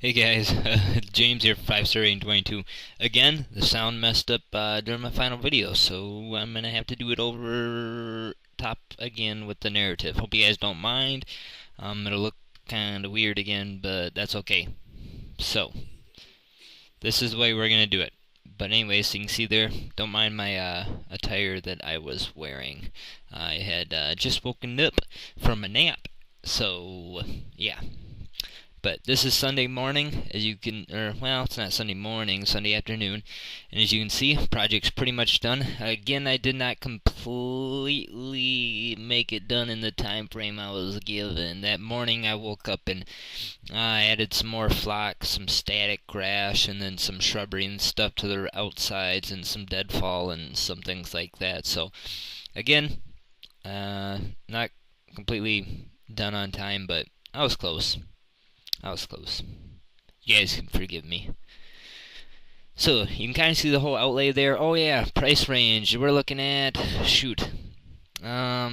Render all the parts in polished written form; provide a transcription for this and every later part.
Hey guys, James here, 5-star rating 22. Again, the sound messed up during my final video, so I'm gonna have to do it over top again with the narrative. Hope you guys don't mind. It'll look kind of weird again, but that's okay. So, this is the way we're gonna do it. But anyways, so you can see there, don't mind my attire that I was wearing. I had just woken up from a nap, so yeah. But this is Sunday morning, as you can, well, it's not Sunday morning, Sunday afternoon. And as you can see, project's pretty much done. Again, I did not completely make it done in the time frame I was given. That morning I woke up and I added some more flock, some static grass, and then some shrubbery and stuff to the outsides, and some deadfall and some things like that. So, again, not completely done on time, but I was close. You guys can forgive me. So, you can kind of see the whole outlay there. Oh yeah, price range. We're looking at, um, I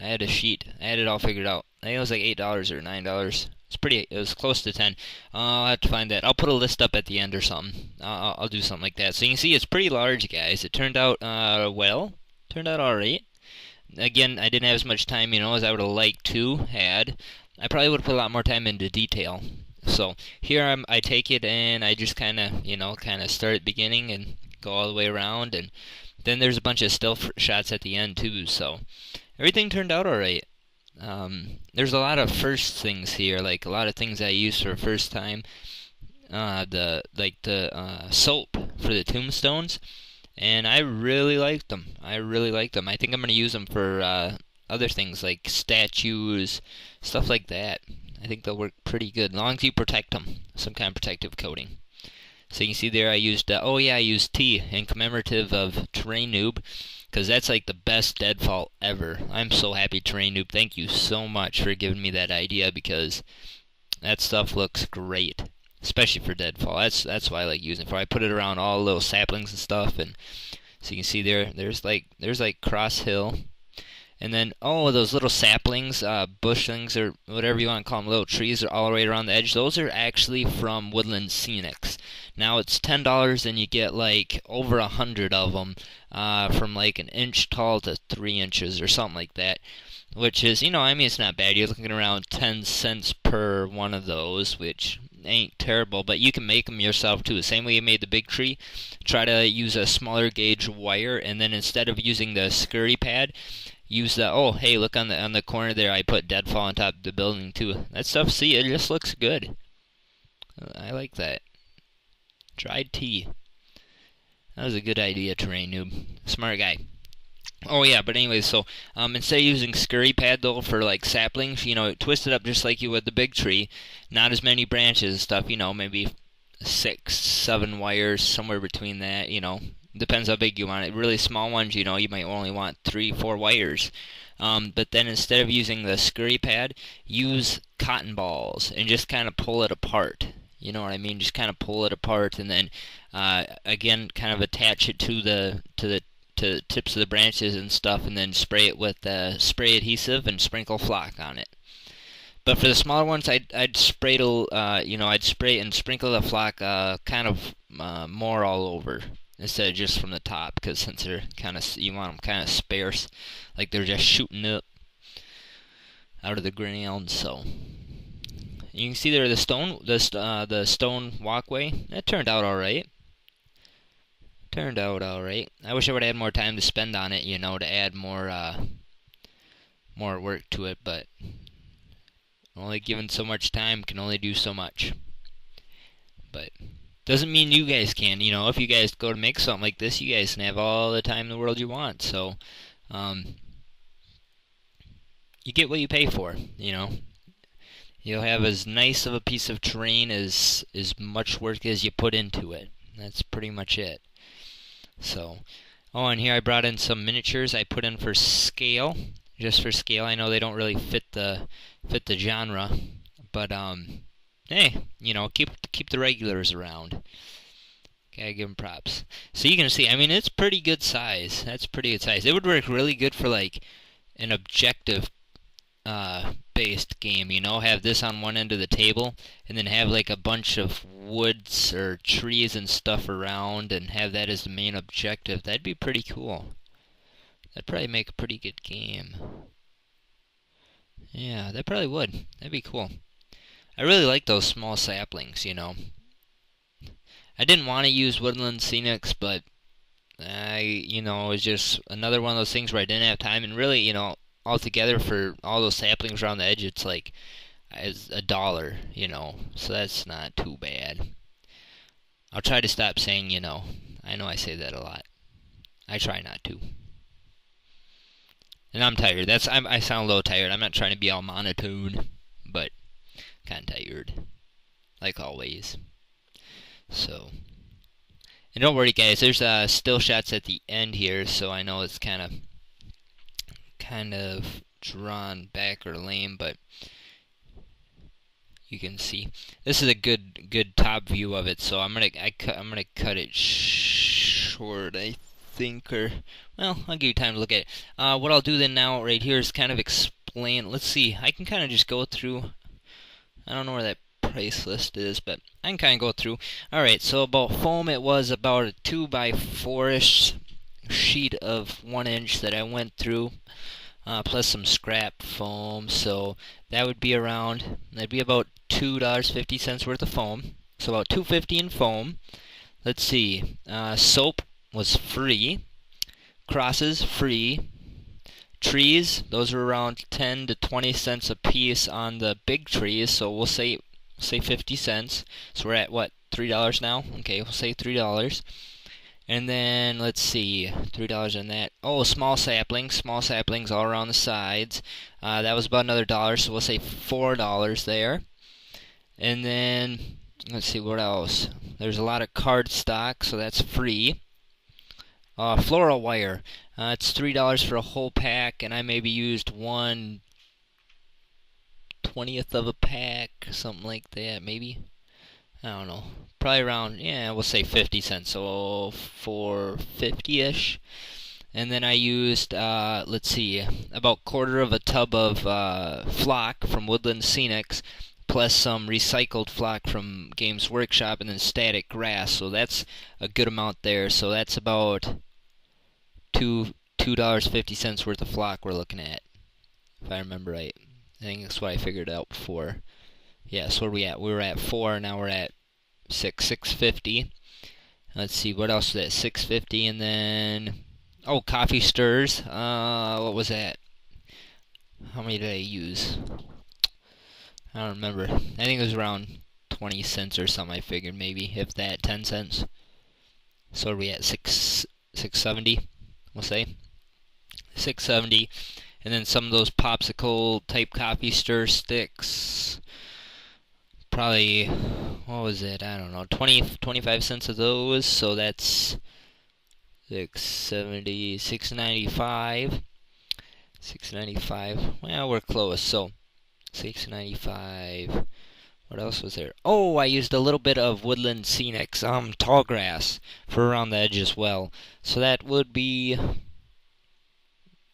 had a sheet. I had it all figured out. I think it was like $8 or $9. It was close to 10. I'll have to find that. I'll put a list up at the end or something. I'll do something like that. So you can see it's pretty large, guys. It turned out, turned out alright. Again, I didn't have as much time, as I would have liked to had. I probably would have put a lot more time into detail. So here I take it and I just kind of start at the beginning and go all the way around, and then there's a bunch of still shots at the end too. So everything turned out alright. There's a lot of first things here, like a lot of things I used for the first time. The soap for the tombstones, and I really liked them. I think I'm gonna use them for other things like statues, stuff like that. I think they'll work pretty good, as long as you protect them, some kind of protective coating. So you can see there I used, I used T in commemorative of Terrainoob, because that's like the best deadfall ever. I'm so happy, Terrainoob. Thank you so much for giving me that idea, because that stuff looks great, especially for deadfall. That's why I like using it for. I put it around all the little saplings and stuff, and so you can see there's like Cross Hill. And then, those little saplings, bushlings, or whatever you want to call them, little trees are all right around the edge. Those are actually from Woodland Scenics. Now, it's $10 and you get, like, over 100 of them, from, like, an inch tall to 3 inches or something like that. Which is, it's not bad. You're looking around 10 cents per one of those, which ain't terrible, but you can make them yourself too. The same way you made the big tree, try to use a smaller gauge wire, and then instead of using the scurry pad, use the, hey, look on the corner there, I put deadfall on top of the building too. That stuff, see, it just looks good. I like that. Dried tea. That was a good idea, Terrainoob. Smart guy. Oh yeah, but anyways, so instead of using scurry pad though for like saplings, twist it up just like you would the big tree. Not as many branches and stuff, maybe 6, 7 wires, somewhere between that, Depends how big you want it. Really small ones, you might only want 3, 4 wires. But then instead of using the scurry pad, use cotton balls and just kind of pull it apart. You know what I mean? Just kind of pull it apart, and then again, kind of attach it to the tips of the branches and stuff, and then spray it with spray adhesive and sprinkle flock on it. But for the smaller ones, I'd spray I'd spray and sprinkle the flock kind of more all over instead of just from the top, because since they're you want them kind of sparse, like they're just shooting up out of the ground. So you can see there the stone walkway. That turned out all right. I wish I would have had more time to spend on it, to add more work to it, but only given so much time, can only do so much. But doesn't mean you guys can, if you guys go to make something like this, you guys can have all the time in the world you want. So, you get what you pay for, You'll have as nice of a piece of terrain as much work as you put into it. That's pretty much it. So, and here I brought in some miniatures I put in for scale, just for scale. I know they don't really fit the genre, but hey, keep the regulars around. Gotta give them props. So you can see, it's pretty good size. That's pretty good size. It would work really good for like an objective based game, you know, have this on one end of the table and then have like a bunch of woods or trees and stuff around and have that as the main objective. That'd be pretty cool. That'd probably make a pretty good game. Yeah, that probably would. That'd be cool. I really like those small saplings, you know. I didn't want to use woodland scenics, but it was just another one of those things where I didn't have time, and really, altogether for all those saplings around the edge, it's like as $1, so that's not too bad. I'll try to stop saying, I know I say that a lot. I try not to. And I'm tired. I sound a little tired. I'm not trying to be all monotone, but kind of tired, like always. So, and don't worry, guys. There's still shots at the end here, so I know it's kind of drawn back or lame, but you can see this is a good top view of it. So I'm gonna cut it short, I think, or well, I'll give you time to look at it. What I'll do then now right here is kind of explain. Let's see. I can kind of just go through. I don't know where that price list is, but I can kind of go through. Alright, so about foam, it was about a 2x4-ish sheet of 1 inch that I went through, plus some scrap foam, so that'd be about $2.50 worth of foam, so about $2.50 in foam. Let's see, soap was free, crosses free, trees, those are around 10 to 20 cents a piece on the big trees, so we'll say 50 cents. So we're at what, $3 now? Okay, we'll say $3. And then let's see, $3 on that. Oh, small saplings all around the sides. That was about another $1, so we'll say $4 there. And then let's see what else. There's a lot of cardstock, so that's free. Floral wire. It's $3 for a whole pack, and I maybe used 1/20th of a pack, something like that, maybe. I don't know. Probably around, we'll say 50 cents, so $4.50-ish. And then I used, let's see, about quarter of a tub of flock from Woodland Scenics, plus some recycled flock from Games Workshop, and then static grass. So that's a good amount there. So that's about $2.50 worth of flock we're looking at, if I remember right. I think that's what I figured out before. Yeah, so where we at? We were at 4, now we're at $6.50. Let's see, what else was that? $6.50, and then coffee stirs. What was that? How many did I use? I don't remember. I think it was around 20 cents or something. I figured maybe, if that, 10 cents. So are we at $6.70? We'll say $6.70, and then some of those popsicle type coffee stir sticks. Probably, what was it? I don't know, 25 cents of those. So that's $6.70, $6.95. Well, we're close. So $6.95. What else was there? Oh, I used a little bit of Woodland Scenics, tall grass for around the edge as well. So that would be,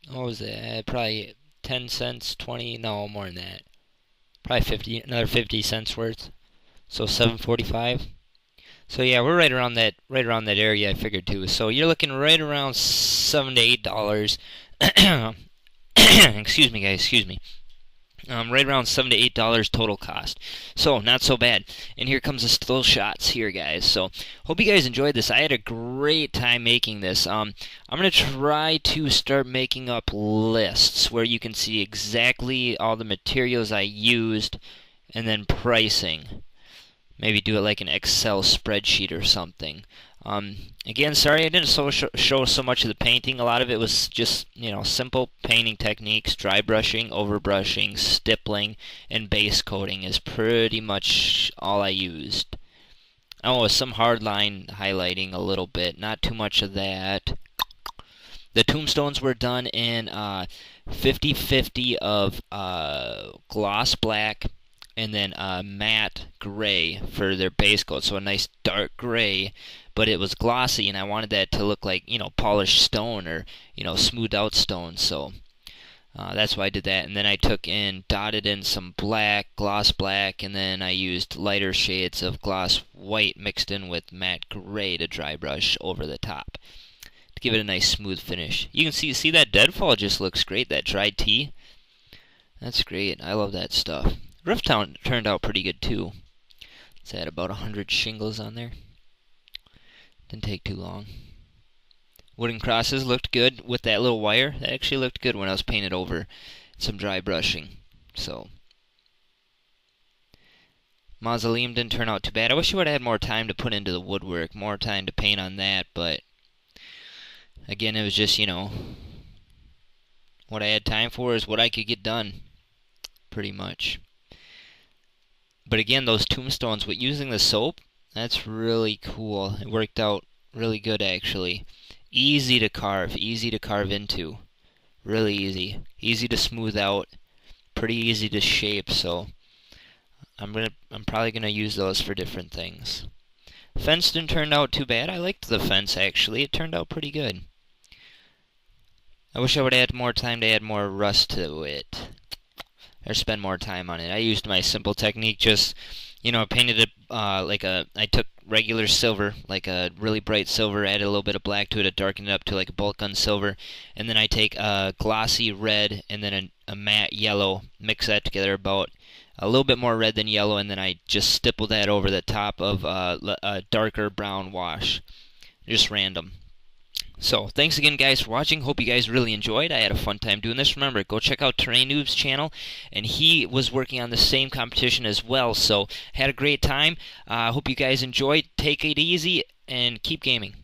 what was that? Probably 10 cents, 20, no, more than that. Probably another 50 cents worth. So $7.45. So yeah, we're right around that area, I figured too. So you're looking right around $7 to $8. Excuse me, guys. Excuse me. Right around $7 to $8 total cost. So, not so bad. And here comes the still shots here, guys. So, hope you guys enjoyed this. I had a great time making this. I'm going to try to start making up lists where you can see exactly all the materials I used and then pricing. Maybe do it like an Excel spreadsheet or something. Again, sorry I didn't show so much of the painting. A lot of it was just, simple painting techniques. Dry brushing, overbrushing, stippling, and base coating is pretty much all I used. Oh, some hard line highlighting a little bit. Not too much of that. The tombstones were done in 50-50 of gloss black and then matte gray for their base coat. So a nice dark gray, but it was glossy, and I wanted that to look like, polished stone or, smoothed out stone. So That's why I did that. And then I took and dotted in some black, gloss black, and then I used lighter shades of gloss white mixed in with matte gray to dry brush over the top to give it a nice smooth finish. You can see that deadfall just looks great, that dried tea. That's great. I love that stuff. Roof turned out pretty good too. It's had about 100 shingles on there. Didn't take too long. Wooden crosses looked good with that little wire. That actually looked good when I was painted over. Some dry brushing. So mausoleum didn't turn out too bad. I wish I would have had more time to put into the woodwork, more time to paint on that, but again, it was just, what I had time for is what I could get done, pretty much. But again, those tombstones with using the soap, that's really cool. It worked out really good, actually. Easy to carve into. Really easy. Easy to smooth out. Pretty easy to shape, so I'm probably gonna use those for different things. Fence didn't turn out too bad. I liked the fence, actually. It turned out pretty good. I wish I would have had more time to add more rust to it, or spend more time on it. I used my simple technique, just, I painted it I took regular silver, like a really bright silver, added a little bit of black to it, and darkened it up to like a bulk gun silver, and then I take a glossy red and then a matte yellow, mix that together about a little bit more red than yellow, and then I just stipple that over the top of a darker brown wash. Just random. So, thanks again, guys, for watching. Hope you guys really enjoyed. I had a fun time doing this. Remember, go check out Terrainoobs' channel, and he was working on the same competition as well, so had a great time. Hope you guys enjoyed. Take it easy, and keep gaming.